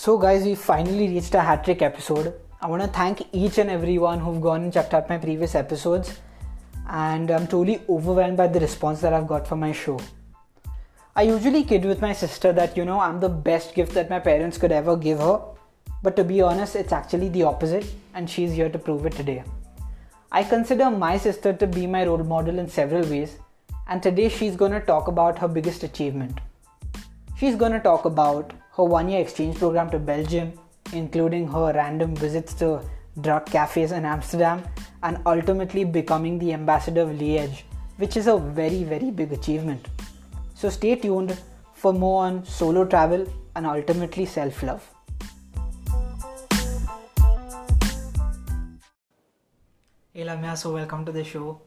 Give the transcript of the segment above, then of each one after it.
So guys, we finally reached a hat-trick episode. I want to thank each and everyone who've gone and checked out my previous episodes, and I'm totally overwhelmed by the response that I've got from my show. I usually kid with my sister that I'm the best gift that my parents could ever give her, but to be honest, it's actually the opposite, and she's here to prove it today. I consider my sister to be my role model in several ways, and today she's going to talk about her biggest achievement. She's going to talk about her one-year exchange program to Belgium, including her random visits to drug cafes in Amsterdam, and ultimately becoming the ambassador of Liège, which is a very, very big achievement. So stay tuned for more on solo travel and ultimately self-love. Hey Lamiya, so welcome to the show.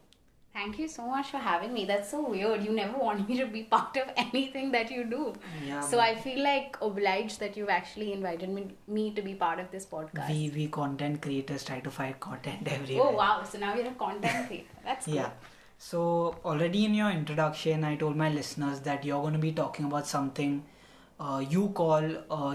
Thank you so much for having me. That's so weird. You never want me to be part of anything that you do. Yeah, so I feel like obliged that you've actually invited me to be part of this podcast. We content creators try to find content everywhere. Oh wow, so now you're a content creator. That's cool. Yeah. So already in your introduction, I told my listeners that you're going to be talking about something you call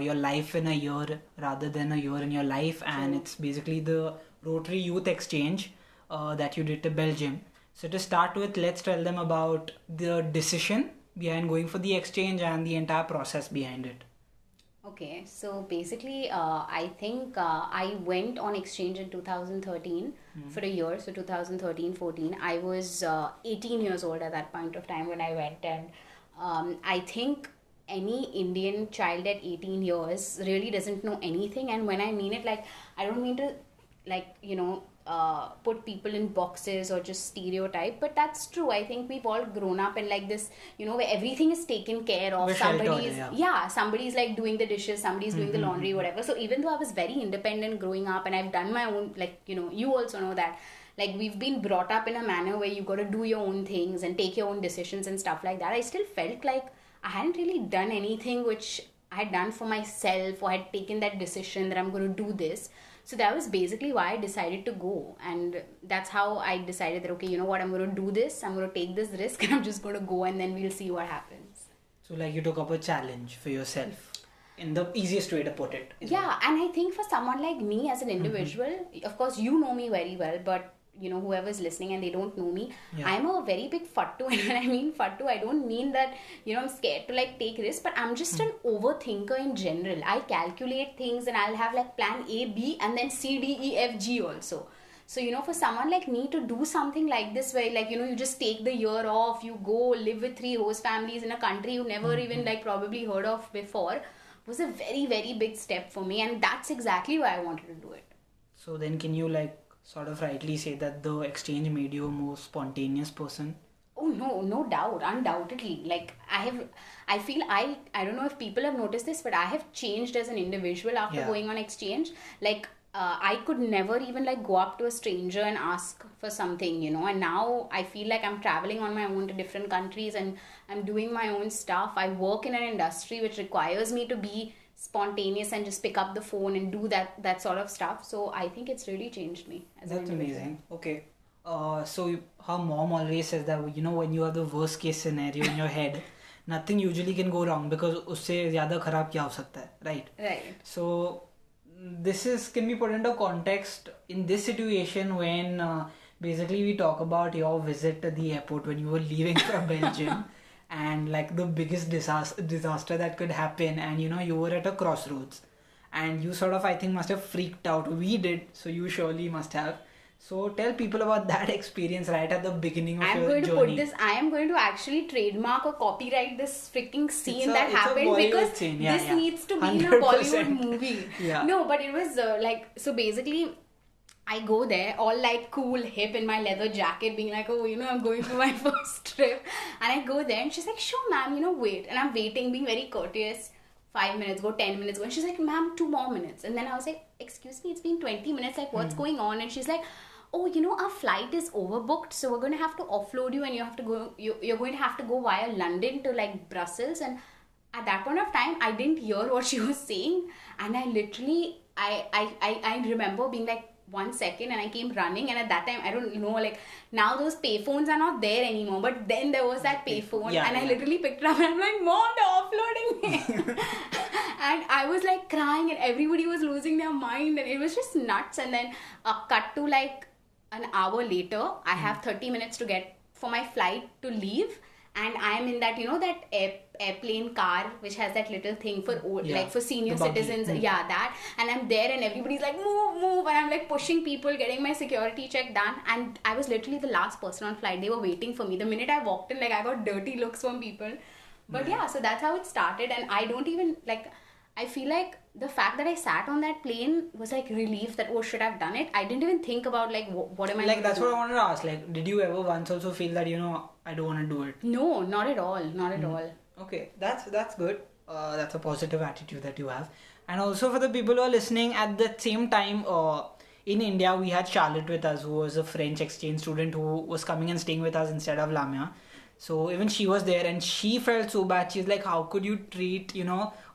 your life in a year rather than a year in your life. And it's basically the Rotary Youth Exchange that you did to Belgium. So to start with, let's tell them about the decision behind going for the exchange and the entire process behind it. Okay, so basically I think I went on exchange in 2013 for a year. So 2013-14, I was 18 years old at that point of time when I went, and I think any Indian child at 18 years really doesn't know anything. And when I mean it, like, I don't mean to put people in boxes or just stereotype, but that's true. I think we've all grown up in like this, where everything is taken care of. Somebody's like doing the dishes, somebody's doing the laundry, whatever. So even though I was very independent growing up and I've done my own, you also know that, like, we've been brought up in a manner where you got to do your own things and take your own decisions and stuff like that. I still felt like I hadn't really done anything which I had done for myself, or had taken that decision that I'm going to do this. So that was basically why I decided to go, and that's how I decided that, okay, you know what, I'm going to do this, I'm going to take this risk, and I'm just going to go, and then we'll see what happens. So like you took up a challenge for yourself, in the easiest way to put it. Yeah, and I think for someone like me as an individual, of course you know me very well, but whoever's listening and they don't know me, I'm a very big fattu. And when I mean fattu, I don't mean that I'm scared to like take risks, but I'm just an overthinker in general. I calculate things and I'll have like plan A, B, and then C, D, E, F, G also. So for someone like me to do something like this, where you just take the year off, you go live with 3 host families in a country you never even probably heard of before, was a very, very big step for me, and that's exactly why I wanted to do it. So then can you sort of rightly say that the exchange made you a more spontaneous person? Oh no doubt, undoubtedly. I feel I don't know if people have noticed this, but I have changed as an individual after going on exchange. I could never even go up to a stranger and ask for something, and now I feel like I'm traveling on my own to different countries and I'm doing my own stuff. I work in an industry which requires me to be spontaneous and just pick up the phone and do that sort of stuff. So I think it's really changed me as an individual. That's amazing. Okay. So her mom always says that when you have the worst case scenario in your head, nothing usually can go wrong, because उससे ज़्यादा खराब क्या हो सकता है, right? Right. So this can be put into context in this situation when basically we talk about your visit to the airport when you were leaving from Belgium. And the biggest disaster that could happen, and you were at a crossroads, and you sort of, I think, must have freaked out. We did, so you surely must have. So tell people about that experience right at the beginning of your journey. I am going to actually trademark or copyright this freaking scene that happened, because this needs to be 100%. In a Bollywood movie. No, but it was so basically I go there all cool, hip, in my leather jacket, being like, oh, I'm going for my first trip. And I go there and she's like, sure, ma'am, wait. And I'm waiting, being very courteous. 5 minutes go, 10 minutes go. And she's like, ma'am, 2 more minutes. And then I was like, excuse me, it's been 20 minutes. What's going on? And she's like, oh, our flight is overbooked. So we're going to have to offload you, and you have to go, you're going to have to go via London to Brussels. And at that point of time, I didn't hear what she was saying. And I literally, I remember being like, 1 second, and I came running. And at that time, I don't know, now those payphones are not there anymore, but then there was that payphone, and I literally picked it up and I'm like, Mom, they're offloading me. And I was like crying and everybody was losing their mind and it was just nuts. And then cut to like an hour later, I have 30 minutes to get for my flight to leave. And I am in that, that airplane car which has that little thing for old, like for senior citizens. Yeah, that. And I'm there and everybody's like, move. And I'm like pushing people, getting my security check done. And I was literally the last person on flight. They were waiting for me. The minute I walked in, like I got dirty looks from people. But yeah, so that's how it started. And I don't even I feel like the fact that I sat on that plane was like relief that, oh, should I've done it? I didn't even think about like what am I like that's do? What I wanted to ask. Like, did you ever once also feel that I don't want to do it? No, not at all. Not at all. Okay, that's good. That's a positive attitude that you have. And also for the people who are listening, at the same time, in India we had Charlotte with us, who was a French exchange student who was coming and staying with us instead of Lamia. So even she was there and she felt so bad. She's like, how could you treat,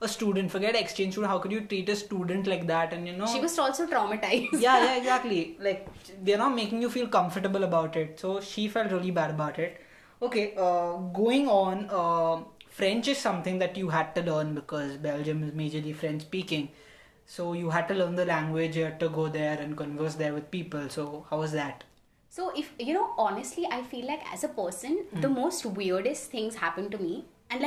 a student, forget exchange student, how could you treat a student like that? And she was also traumatized. Yeah, exactly. Like, they're not making you feel comfortable about it. So she felt really bad about it. Okay, going on, French is something that you had to learn because Belgium is majorly French speaking. So you had to learn the language, you had to go there and converse there with people. So how was that? So if, honestly, I feel like as a person, the most weirdest things happen to me. And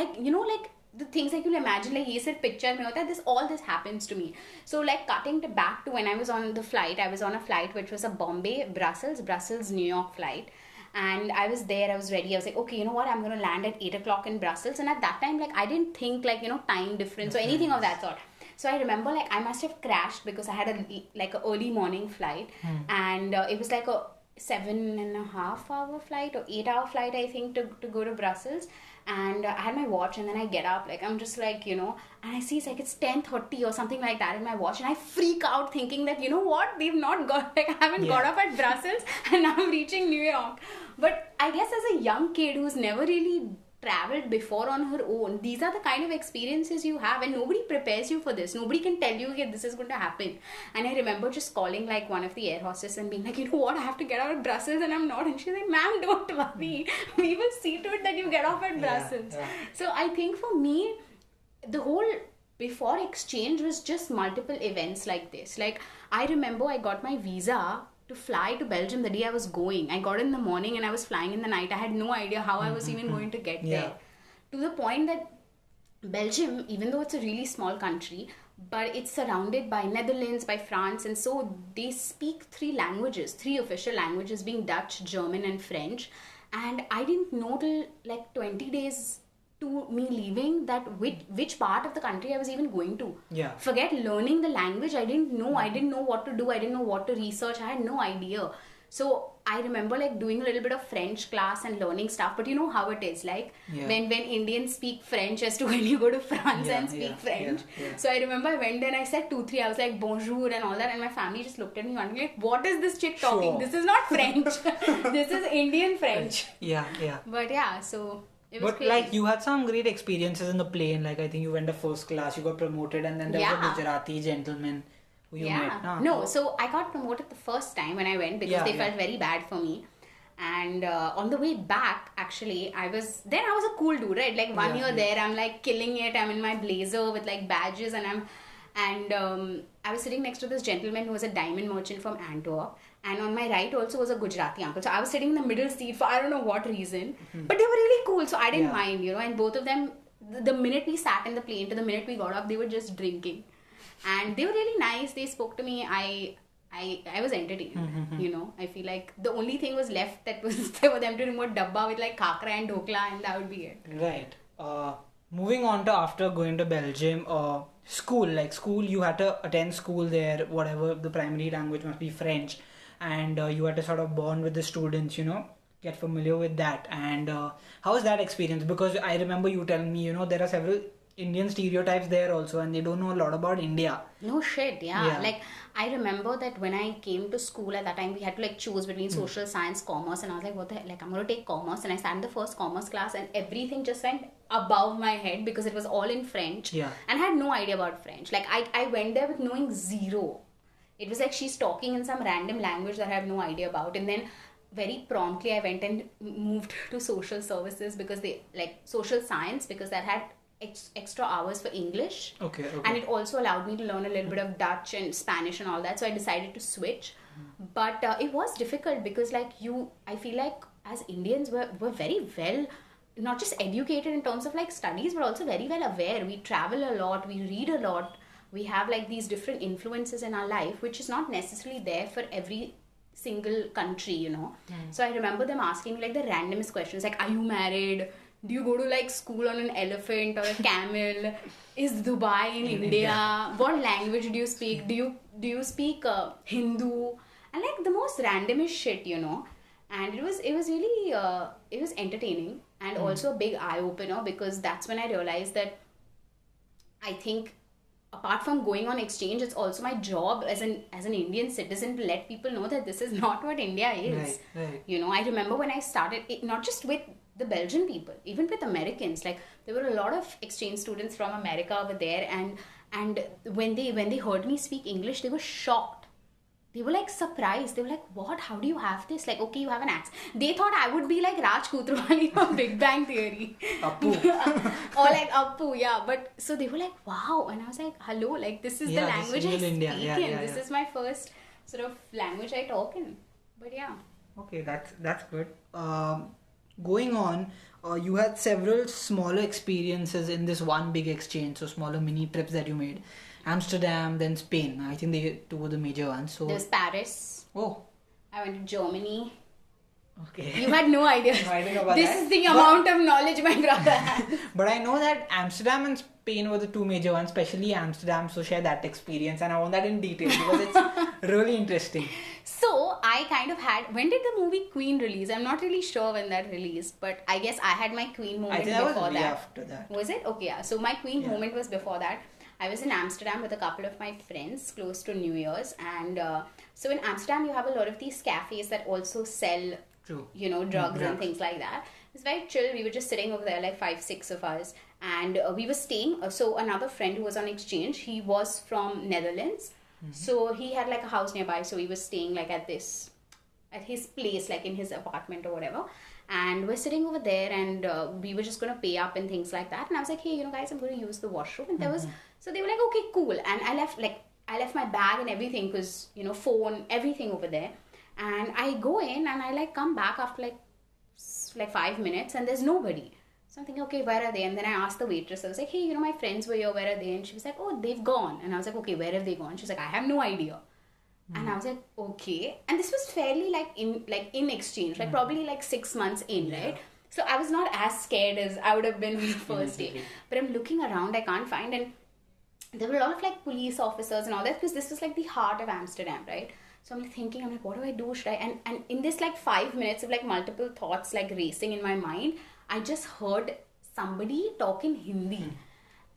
the things like you'll imagine, like he said picture mein hota, all this happens to me. So like cutting back to when I was on the flight, I was on a flight which was a Brussels, New York flight. And I was there, I was ready. I was like, okay, you know what? I'm going to land at 8 o'clock in Brussels. And at that time, like I didn't think like, time difference or anything of that sort. So I remember like I must have crashed because I had a early morning flight. And it was like a 7.5-hour flight or 8-hour flight, I think, to go to Brussels. And I had my watch and then I get up, like I'm just like, and I see it's like it's 10:30 or something like that in my watch, and I freak out thinking that, they've not got, like I haven't got up at Brussels and now I'm reaching New York. But I guess as a young kid who's never really traveled before on her own, these are the kind of experiences you have, and nobody prepares you for this. Nobody can tell you, hey, this is going to happen. And I remember just calling like one of the air hostess and being like, you know what, I have to get out of Brussels and I'm not. And she's like, ma'am, don't worry, we will see to it that you get off at Brussels. So I think for me, the whole before exchange was just multiple events like this. Like I remember I got my visa to fly to Belgium the day I was going. I got in the morning and I was flying in the night. I had no idea how I was even going to get there. To the point that Belgium, even though it's a really small country, but it's surrounded by Netherlands, by France, and so they speak 3 official languages, being Dutch, German and French. And I didn't know till like 20 days to me leaving that which part of the country I was even going to. Yeah. Forget learning the language. I didn't know. I didn't know what to do. I didn't know what to research. I had no idea. So I remember like doing a little bit of French class and learning stuff. But you know how it is, like when Indians speak French as to when you go to France and speak French. So I remember I went there and I said 2-3. I was like bonjour and all that, and my family just looked at me and like, what is this chick talking? This is not French. This is Indian French. Yeah. But yeah, so but crazy. Like you had some great experiences in the plane. Like I think you went to first class, you got promoted, and then there was a Gujarati gentleman who you met. No, so I got promoted the first time when I went because they felt very bad for me. And on the way back, actually, I was a cool dude, right? Like 1 year there, I'm like killing it. I'm in my blazer with like badges, and I was sitting next to this gentleman who was a diamond merchant from Antwerp. And on my right also was a Gujarati uncle. So I was sitting in the middle seat for I don't know what reason. But they were really cool. So I didn't mind, And both of them, the minute we sat in the plane to the minute we got up, they were just drinking. And they were really nice. They spoke to me. I was entertained, I feel like the only thing was left that was for them to remove dabba with like khakra and dhokla, and that would be it. Right. Moving on to after going to Belgium, school, you had to attend school there, whatever, the primary language must be French. And you had to sort of bond with the students, get familiar with that. And how was that experience? Because I remember you telling me, there are several Indian stereotypes there also, and they don't know a lot about India. No shit, yeah. Like, I remember that when I came to school at that time, we had to like choose between social science, commerce, and I was like, what the hell? Like, I'm going to take commerce. And I sat in the first commerce class, and everything just went above my head because it was all in French. Yeah. And I had no idea about French. Like, I went there with knowing zero. It was like she's talking in some random language that I have no idea about. And then very promptly I went and moved to social services because social science, because that had extra hours for English. Okay. And it also allowed me to learn a little bit of Dutch and Spanish and all that. So I decided to switch. But it was difficult because I feel like as Indians, we're very well, not just educated in terms of studies, but also very well aware. We travel a lot, we read a lot, we have these different influences in our life, which is not necessarily there for every single country, So I remember them asking me the randomest questions, are you married? Do you go to school on an elephant or a camel? Is Dubai in India? What language do you speak? Do you speak Hindu? And the most randomest shit, And it was really it was entertaining and also a big eye opener, because that's when I realized that I think apart from going on exchange, it's also my job as an Indian citizen to let people know that this is not what India is. Right. I remember when I started, not just with the Belgian people, even with Americans, there were a lot of exchange students from America over there, and when they heard me speak English, they were shocked. They were surprised. They were what? How do you have this? Okay, you have an accent. They thought I would be Raj Kutrwali from Big Bang Theory. Appu. Or Appu, yeah. But so they were wow. And I was hello, this is the language I speak in. This is my first sort of language I talk in. But yeah. Okay, that's good. Going on, you had several smaller experiences in this one big exchange, so smaller mini trips that you made. Amsterdam, then Spain. I think they two were the major ones. So there's Paris. Oh. I went to Germany. Okay. You had no idea. No, I didn't know about this that. Is the amount of knowledge my brother had. But I know that Amsterdam and Spain were the two major ones, especially Amsterdam. So share that experience, and I want that in detail because it's really interesting. So I kind of had. When did the movie Queen release? I'm not really sure when that released, but I guess I had my Queen moment before that. I think that was after that. Was it? Okay, yeah. So my Queen moment was before that. I was in Amsterdam with a couple of my friends close to New Year's, and so in Amsterdam you have a lot of these cafes that also sell, drugs and things like that. It's very chill. We were just sitting over there, 5-6 of us, and we were staying. So another friend who was on exchange, he was from Netherlands, so he had a house nearby. So we were staying at his place, in his apartment or whatever. And we're sitting over there, and we were just going to pay up and things like that. And I was hey, guys, I'm going to use the washroom. And there was, so they were okay, cool. And I left my bag and everything, because, phone, everything over there. And I go in and I come back after 5 minutes, and there's nobody. So I'm thinking, okay, where are they? And then I asked the waitress, I was hey, my friends were here, where are they? And she was oh, they've gone. And I was okay, where have they gone? She was I have no idea. And I was okay. And this was fairly in exchange, probably 6 months in, right? So I was not as scared as I would have been on the first day. But I'm looking around, I can't find. And there were a lot of police officers and all that, because this was the heart of Amsterdam, right? So I'm thinking, what do I do? Should I? And in this 5 minutes of multiple thoughts racing in my mind, I just heard somebody talk in Hindi.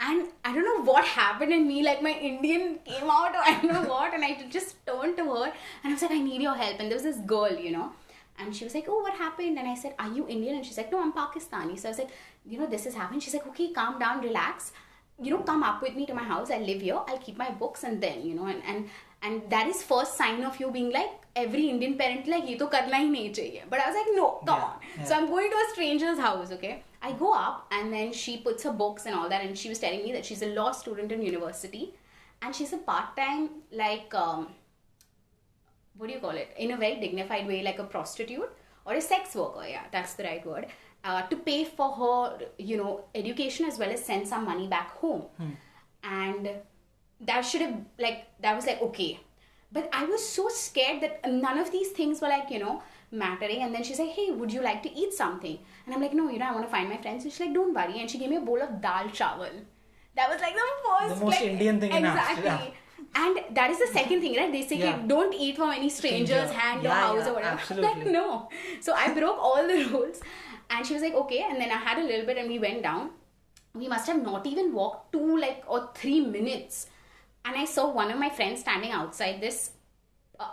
And I don't know what happened in me, my Indian came out, or I don't know what, and I just turned to her and I was I need your help. And there was this girl, and she was oh, what happened? And I said, are you Indian? And she's no, I'm Pakistani. So I was this has happened. She's okay, calm down, relax. Come up with me to my house. I live here. I'll keep my books, and then, and that is first sign of you being every Indian parent, ye to karna hi nahi chahiye. But I was no, come on. Yeah. So I'm going to a stranger's house, okay? I go up, and then she puts her books and all that, and she was telling me that she's a law student in university, and she's a part-time, what do you call it? In a very dignified way, a prostitute or a sex worker, yeah, that's the right word, to pay for her, education, as well as send some money back home. And that should have, that was okay. But I was so scared that none of these things were mattering. And then she's hey, would you like to eat something? And I'm no, I want to find my friends. And she's don't worry. And she gave me a bowl of dal chawal. That was the most Indian thing in Amsterdam. Exactly. And that is the second thing, right? They say don't eat from any stranger's hand or house or whatever. Absolutely. No. So I broke all the rules. And she was okay. And then I had a little bit, and we went down. We must have not even walked 2 or 3 minutes. And I saw one of my friends standing outside this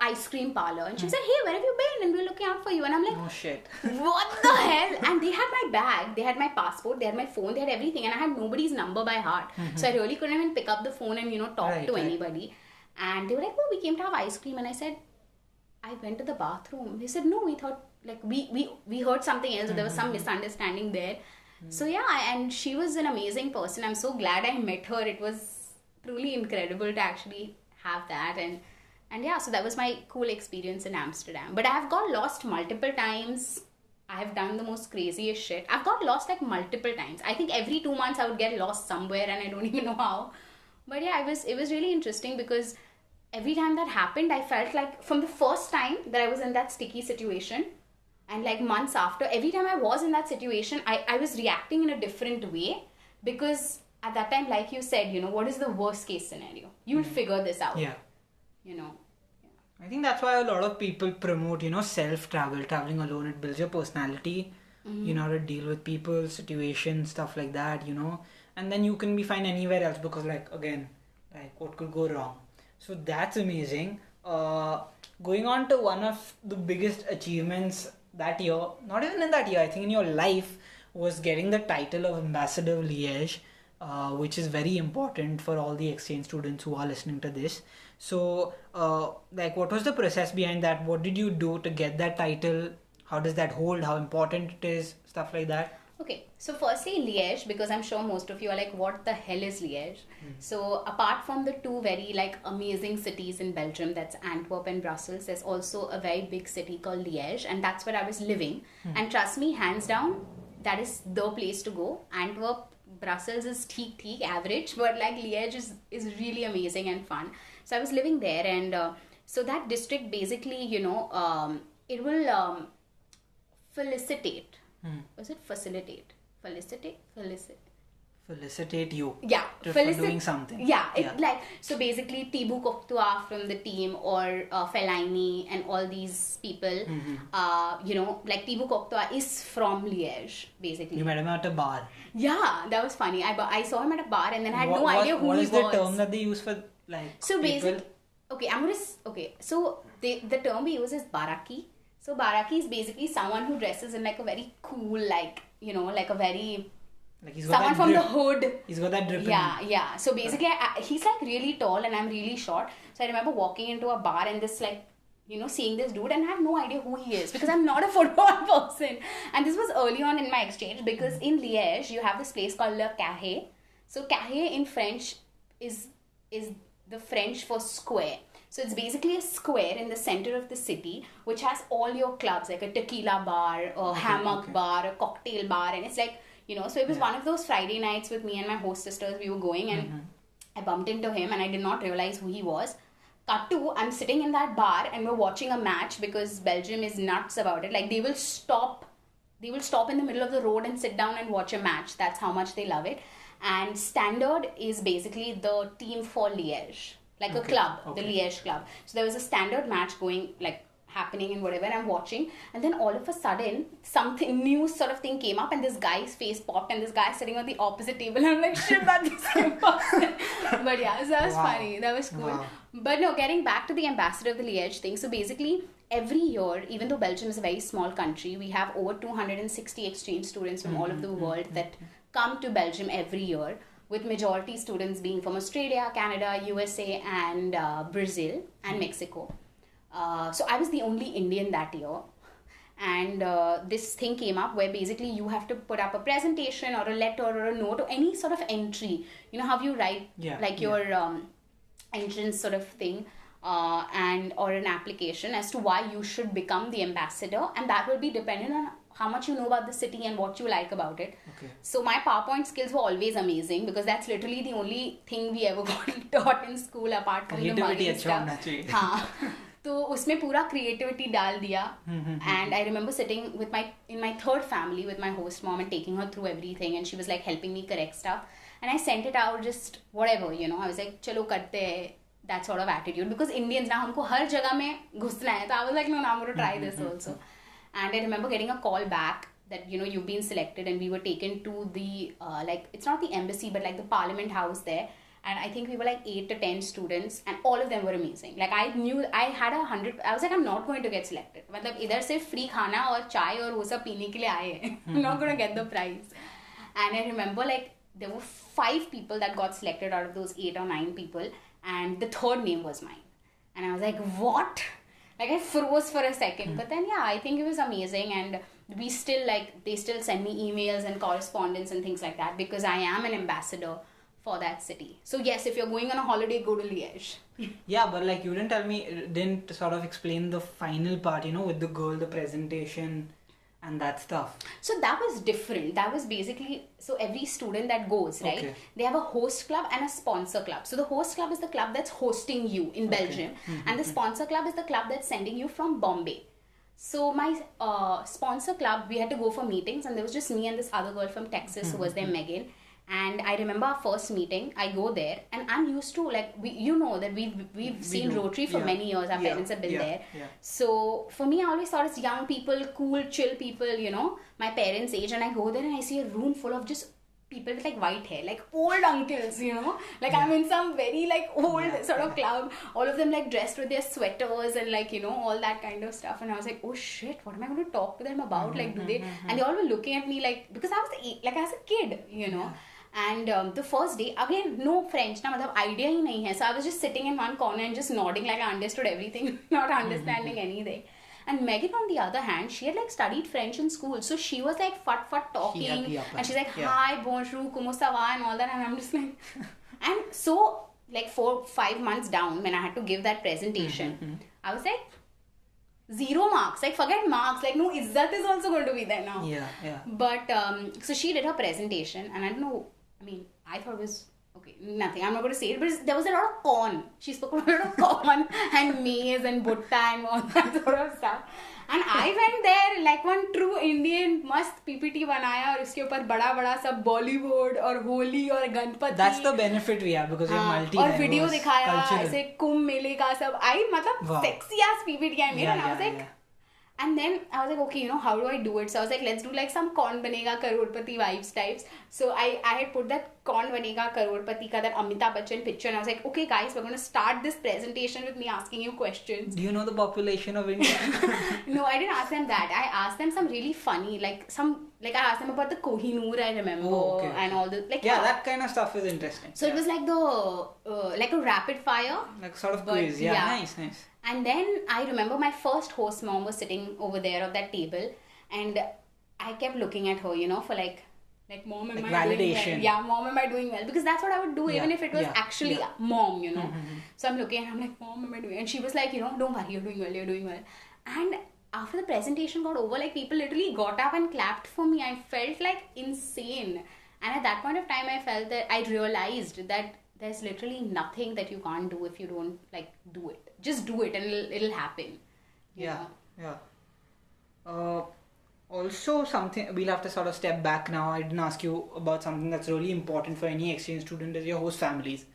ice cream parlor, and she said, hey, where have you been? And we were looking out for you. And I'm oh shit, what the hell? And they had my bag, they had my passport, they had my phone, they had everything, and I had nobody's number by heart. So I really couldn't even pick up the phone and talk to anybody. And they were oh, we came to have ice cream. And I said, I went to the bathroom. They said, no, we thought we heard something else. There was some misunderstanding there. So yeah, and she was an amazing person. I'm so glad I met her. It was truly incredible to actually have that. And yeah, so that was my cool experience in Amsterdam. But I have got lost multiple times. I have done the most craziest shit. I've got lost like multiple times. I think every 2 months I would get lost somewhere and I don't even know how. But yeah, it was really interesting because every time that happened, I felt like from the first time that I was in that sticky situation and like months after, every time I was in that situation, I was reacting in a different way because at that time, like you said, what is the worst case scenario? You'll figure this out. Yeah. You know. I think that's why a lot of people promote, self-travel, traveling alone. It builds your personality. You know how to deal with people, situations, stuff like that, And then you can be fine anywhere else because, again, what could go wrong? So that's amazing. Going on to one of the biggest achievements that year, not even in that year, I think in your life, was getting the title of Ambassador of Liège, which is very important for all the exchange students who are listening to this. So, what was the process behind that? What did you do to get that title? How does that hold? How important it is? Stuff like that. Okay, so firstly Liège, because I'm sure most of you are like, what the hell is Liège? So apart from the two very amazing cities in Belgium, that's Antwerp and Brussels, there's also a very big city called Liège, and that's where I was living. And trust me, hands down, that is the place to go. Antwerp, Brussels is teak average, but Liège is really amazing and fun. So I was living there, and so that district basically, it will felicitate. Was it facilitate? Felicitate you. Yeah. For doing something. Yeah. So basically Thibaut Courtois from the team or Fellaini and all these people, Thibaut Courtois is from Liège, basically. You met him at a bar. Yeah, that was funny. I saw him at a bar and then I had no idea who he was. What is the term that they use for so people? So the term we use is baraki. So baraki is basically someone who dresses in a very cool, a very someone from the hood. He's got that drip. Yeah. So basically, he's really tall and I'm really short. So I remember walking into a bar and this seeing this dude and I have no idea who he is because I'm not a football person. And this was early on in my exchange because in Liège you have this place called Le Carré. So Carré in French is the French for square. So it's basically a square in the center of the city which has all your clubs like a tequila bar, a hammock bar, a cocktail bar, and it's so it was one of those Friday nights with me and my host sisters. We were going and I bumped into him and I did not realize who he was. Cut to, I'm sitting in that bar and we're watching a match because Belgium is nuts about it. They will stop in the middle of the road and sit down and watch a match. That's how much they love it. And Standard is basically the team for Liège. A club, the Liège club. So there was a Standard match going, happening and whatever, and I'm watching, and then all of a sudden, something new sort of thing came up, and this guy's face popped, and this guy sitting on the opposite table, and I'm like, shit, that's the same person. But yeah, so that was funny. That was cool. Wow. But no, getting back to the Ambassador of the Liège thing, so basically, every year, even though Belgium is a very small country, we have over 260 exchange students from all over the world that come to Belgium every year, with majority students being from Australia, Canada, USA, and Brazil, and Mexico. So I was the only Indian that year. And this thing came up where basically you have to put up a presentation or a letter or a note or any sort of entry. You know how you write your entrance sort of thing or an application as to why you should become the ambassador, and that will be dependent on how much you know about the city and what you like about it. Okay. So my PowerPoint skills were always amazing because that's literally the only thing we ever got taught in school apart from the mugging stuff. तो उसमें पूरा creativity डाल दिया. And I remember sitting in my third family with my host mom and taking her through everything, and she was helping me correct stuff, and I sent it out just whatever, I was like चलो करते हैं, that sort of attitude, because Indians ना हमको हर जगह में घुसना है, so I was like, no, I'm going to try this also. And I remember getting a call back that you've been selected, and we were taken to the it's not the embassy but the parliament house there, and I think we were 8 to 10 students, and all of them were amazing. I knew I had 100. I was like, I'm not going to get selected. मतलब इधर से free खाना और चाय और वो सब पीने के लिए आए हैं. I'm not going to get the prize. And I remember there were 5 people that got selected out of those 8 or 9 people, and the third name was mine. And I was like, what? I froze for a second. But then, yeah, I think it was amazing. And we still they still send me emails and correspondence and things like that, because I am an ambassador for that city. So yes, if you're going on a holiday, go to Liège. Yeah, but like you didn't sort of explain the final part, with the girl, the presentation and that stuff. So that was different. That was basically, so every student that goes, right, okay, they have a host club and a sponsor club. So the host club is the club that's hosting you in Belgium, and the sponsor club is the club that's sending you from Bombay. So my sponsor club, we had to go for meetings, and there was just me and this other girl from Texas who was there, Megan. And I remember our first meeting, I go there, and I'm used to, that we've seen Rotary for many years. Our parents have been there. Yeah. So for me, I always thought it's young people, cool, chill people, my parents' age. And I go there and I see a room full of just people with white hair, old uncles, I'm in some very old sort of club. All of them dressed with their sweaters and all that kind of stuff. And I was like, oh shit, what am I going to talk to them about? Do they? And they all were looking at me because I was as a kid, And the first day, again, no French, idea hi nahi hai. So I was just sitting in one corner and just nodding I understood everything, not understanding anything. And Megan, on the other hand, she had studied French in school, so she was fut talking, and she's hi, bonjour, comment ça va, and all that, and I'm just and so 4-5 months down, when I had to give that presentation, I was 0 marks, forget marks, no, izzat is also going to be there now. Yeah. But so she did her presentation, and I don't know, I thought it was okay, nothing, I'm not going to say it, but there was a lot of corn. She spoke about a lot of corn and maize and butta and all that sort of stuff. And I went there one true Indian, mast PPT banaya, और उसके ऊपर बड़ा सब Bollywood और होली और Ganpati. That's the benefit we have, because you're multi-diverse. और video दिखाया ऐसे कुंभ मेले का सब. Sexy ass PPT I made, and I was and then I was okay, how do I do it? So I was let's do some Kaun Banega Crorepati vibes types. So I had put that Kaun Banega Crorepati ka, that Amitabh Bachchan picture, and I was okay guys, we're going to start this presentation with me asking you questions. Do you know the population of India? No, I didn't ask them that. I asked them some really funny, I asked them about the Kohinoor, I remember, and all the that kind of stuff is interesting. So it was the a rapid fire, sort of quiz. Nice. And then I remember my first host mom was sitting over there at that table, and I kept looking at her, for mom, am I doing well? Yeah, mom, am I doing well? Because that's what I would do, even if it was actually mom, So I'm looking and I'm mom, am I doing well? And she was don't worry, you're doing well. And after the presentation got over, people literally got up and clapped for me. I felt insane. And at that point of time, I felt that I realized that there's literally nothing that you can't do if you don't do it. Just do it and it'll happen. Yeah. Also, something we'll have to sort of step back now. I didn't ask you about something that's really important for any exchange student, is your host families.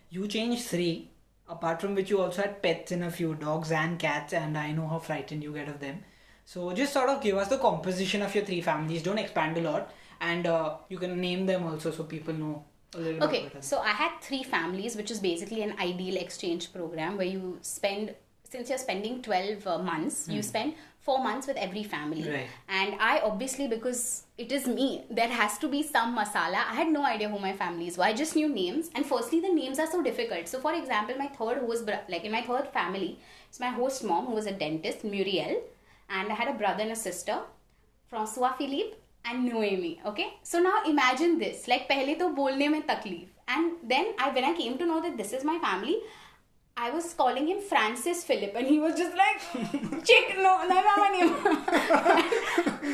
You changed 3, apart from which you also had pets in a few, dogs and cats, and I know how frightened you get of them. So just sort of give us the composition of your 3 families. Don't expand a lot, and you can name them also so people know. Okay, so I had 3 families, which is basically an ideal exchange program where you spend, since you're spending 12 months, you spend 4 months with every family. Right. And I obviously, because it is me, there has to be some masala. I had no idea who my families were. I just knew names. And firstly, the names are so difficult. So for example, my third, who was in my third family, it's my host mom, who was a dentist, Muriel. And I had a brother and a sister, Francois Philippe and Noemi. Okay, so now imagine this, pehle to bolne mein takleef, and then when I came to know that this is my family, I was calling him Francis Philip, and he was just chick, no, my name.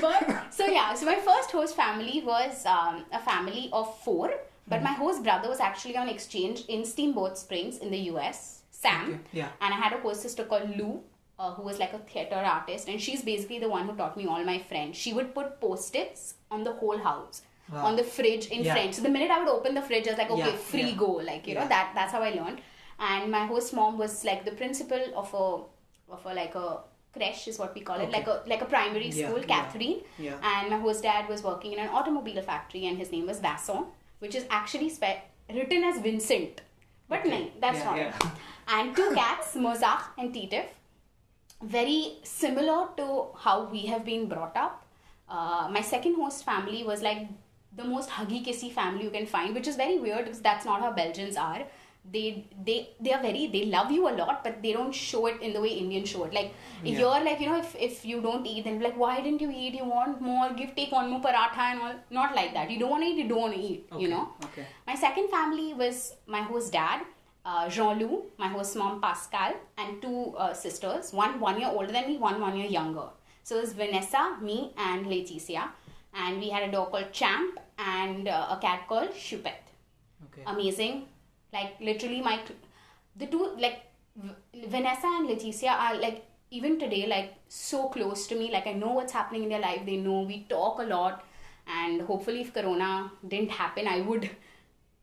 But so my first host family was a family of 4, but my host brother was actually on exchange in Steamboat Springs in the US, Sam. Okay. Yeah. And I had a host sister called Lou, who was a theater artist, and she's basically the one who taught me all my French. She would put post-its on the whole house, on the fridge in French. So the minute I would open the fridge, I was okay, free go, that's how I learned. And my host mom was the principal of a creche is what we call it, like a primary school, Catherine. Yeah. And my host dad was working in an automobile factory, and his name was Vasson, which is actually written as Vincent, but no, that's not it. And 2 cats, Mozart and Titif. Very similar to how we have been brought up. My second host family was the most huggy kissy family you can find, which is very weird because that's not how Belgians are. they are very, they love you a lot, but they don't show it in the way Indians show it. Like here, like, you know, if you don't eat, then like, why didn't you eat? You want more? Take one more paratha and all. Not like that. You don't want to eat, you don't want to eat. Okay. You know. Okay. My second family was my host dad, Jean-Loup, my host mom Pascal, and two sisters. One year older than me, one year younger. So it was Vanessa, me, and Laetitia, and we had a dog called Champ and a cat called Choupette. Okay. Amazing. Like literally the two, like Vanessa and Laetitia are like, even today, like so close to me. Like I know what's happening in their life. They know, we talk a lot, and hopefully if Corona didn't happen, I would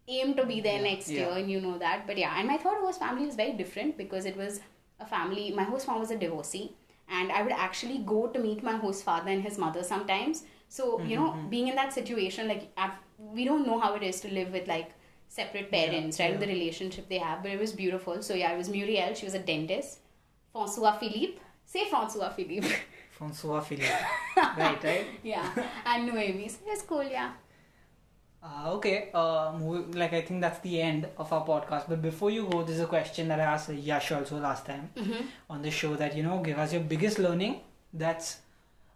aim to be there next year, and you know that. But yeah, and my third host family was very different because it was a family. My host mom was a divorcee, and I would actually go to meet my host father and his mother sometimes. So you know, being in that situation, like we don't know how it is to live with like separate parents, right? The relationship they have, but it was beautiful. So yeah, it was Muriel. She was a dentist. François Philippe. Say François Philippe. François Philippe. right? Yeah. And Noemi. So it's cool, yeah. Okay. Like I think that's the end of our podcast. But before you go, there's a question that I asked Yash also last time on the show, that, you know, give us your biggest learning that's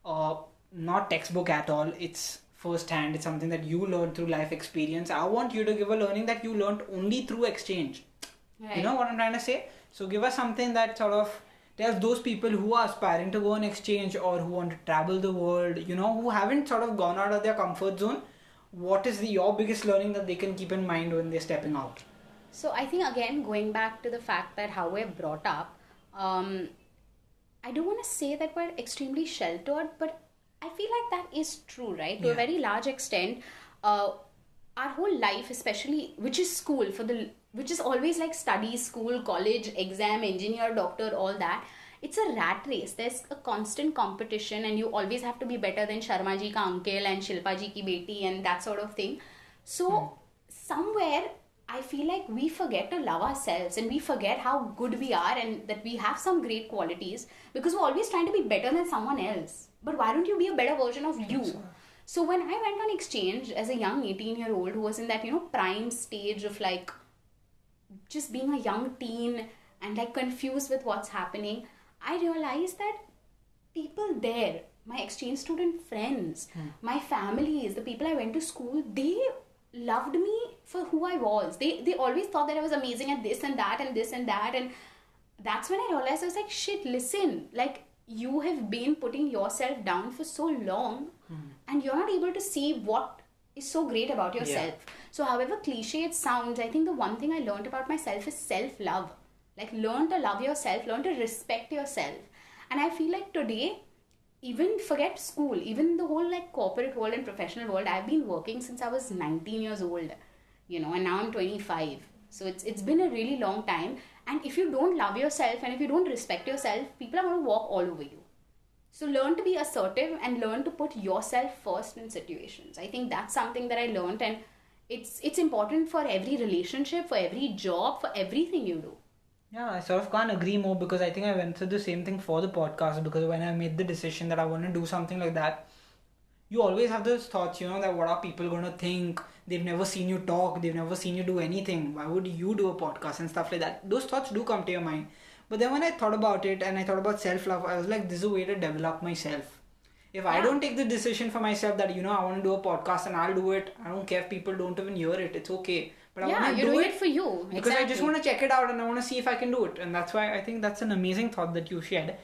not textbook at all. It's firsthand. It's something that you learned through life experience. I want you to give a learning that you learned only through exchange. Right. You know what I'm trying to say? So give us something that sort of tells those people who are aspiring to go on exchange or who want to travel the world, you know, who haven't sort of gone out of their comfort zone. What is your biggest learning that they can keep in mind when they're stepping out? So I think, again, going back to the fact that how we're brought up, I don't want to say that we're extremely sheltered, but I feel like that is true, right? To a very large extent, our whole life, especially, which is school, which is always like study, school, college, exam, engineer, doctor, all that. It's a rat race. There's a constant competition, and you always have to be better than Sharma ji ka uncle and Shilpa ji ki beti and that sort of thing. So somewhere I feel like we forget to love ourselves, and we forget how good we are and that we have some great qualities, because we're always trying to be better than someone else. But why don't you be a better version of you? So when I went on exchange as a young 18-year-old who was in that, you know, prime stage of like just being a young teen and like confused with what's happening, I realized that people there, my exchange student friends, my families, the people I went to school, they loved me for who I was. They always thought that I was amazing at this and that and this and that. And that's when I realized, I was like, shit, listen, like, you have been putting yourself down for so long and you're not able to see what is so great about yourself. So however cliche it sounds, I think the one thing I learned about myself is self-love. Like, learn to love yourself, learn to respect yourself. And I feel like today, even forget school, even the whole like corporate world and professional world, I've been working since I was 19 years old, you know, and now I'm 25. So it's been a really long time. And if you don't love yourself and if you don't respect yourself, people are going to walk all over you. So learn to be assertive and learn to put yourself first in situations. I think that's something that I learned, and it's important for every relationship, for every job, for everything you do. Yeah, I sort of can't agree more, because I think I went through the same thing for the podcast, because when I made the decision that I want to do something like that, you always have those thoughts, you know, that what are people going to think? They've never seen you talk. They've never seen you do anything. Why would you do a podcast and stuff like that? Those thoughts do come to your mind. But then when I thought about it and I thought about self-love, I was like, this is a way to develop myself. If I don't take the decision for myself that, you know, I want to do a podcast and I'll do it, I don't care if people don't even hear it. It's okay. But I want to do it for you. Because I just want to check it out and I want to see if I can do it. And that's why I think that's an amazing thought that you shared.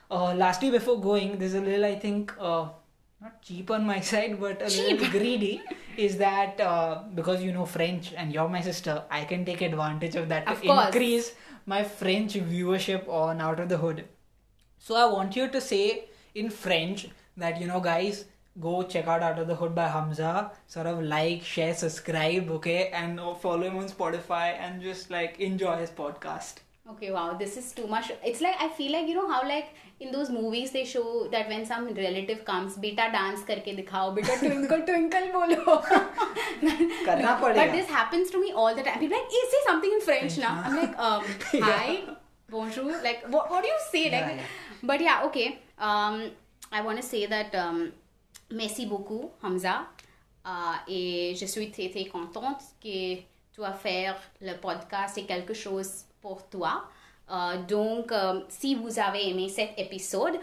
Lastly, before going, there's a little, I think, not cheap on my side, but a little greedy, is that because you know French and you're my sister, I can take advantage of that to increase my French viewership on Out of the Hood. So I want you to say in French that, you know, guys, go check out Out of the Hood by Hamza, sort of like, share, subscribe, okay, and follow him on Spotify and just like enjoy his podcast. Okay, wow, this is too much. It's like, I feel like, you know how like in those movies they show that when some relative comes, beta dance karke dikhao, beta twinkle twinkle bolo. Karna padega. But this happens to me all the time. People are like, say something in French now. I'm like, hi, bonjour. Like, what do you say? Like, but yeah, okay. I want to say that merci beaucoup, Hamza. Et je suis très très contente que tu vas faire le podcast et quelque chose pour toi. Donc, si vous avez aimé cet épisode,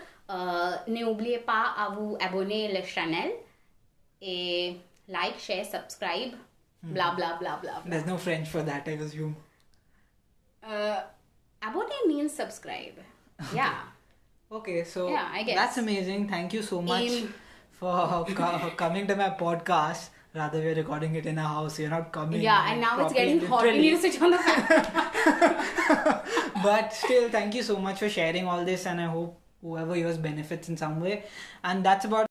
n'oubliez pas à vous abonner à la chaîne et like, share, subscribe, blah, blah, blah, blah, blah. There's no French for that, I assume. Abonner means subscribe. Yeah. Okay, so yeah, I guess. That's amazing. Thank you so much for coming to my podcast. Rather, we're recording it in a house. You're not coming. Yeah, and now it's getting hot when you sit on the fan. But still, thank you so much for sharing all this, and I hope whoever hears benefits in some way. And that's about.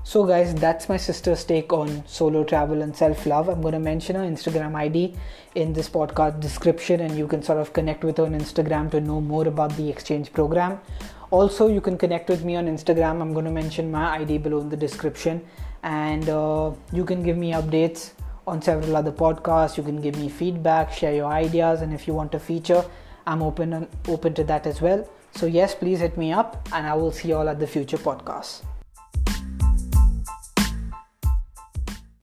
So guys, that's my sister's take on solo travel and self-love. I'm going to mention her Instagram ID in this podcast description, and you can sort of connect with her on Instagram to know more about the exchange program. Also, you can connect with me on Instagram. I'm going to mention my ID below in the description, and you can give me updates on several other podcasts. You can give me feedback, share your ideas, and if you want a feature, I'm open to that as well. So yes, please hit me up, and I will see you all at the future podcasts.